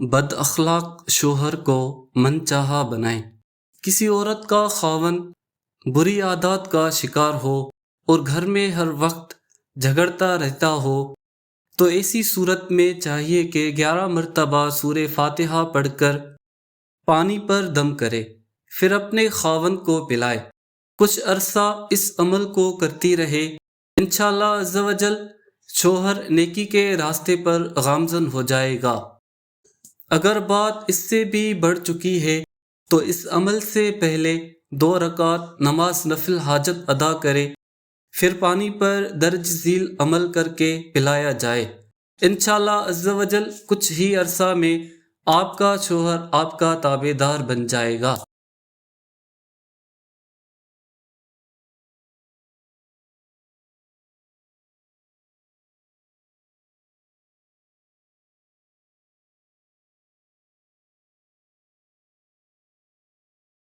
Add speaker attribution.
Speaker 1: بد اخلاق شوہر کو من چاہا بنائیں۔ کسی عورت کا خاوند بری عادات کا شکار ہو اور گھر میں ہر وقت جھگڑتا رہتا ہو تو ایسی صورت میں چاہیے کہ 11 مرتبہ سورہ فاتحہ پڑھ کر پانی پر دم کرے، پھر اپنے خاوند کو پلائے۔ کچھ عرصہ اس عمل کو کرتی رہے، انشاءاللہ عز و جل شوہر نیکی کے راستے پر گامزن ہو جائے گا۔ اگر بات اس سے بھی بڑھ چکی ہے تو اس عمل سے پہلے 2 رکعت نماز نفل حاجت ادا کرے، پھر پانی پر درج ذیل عمل کر کے پلایا جائے۔ انشاءاللہ عز و جل کچھ ہی عرصہ میں آپ کا شوہر آپ کا تابع دار بن جائے گا۔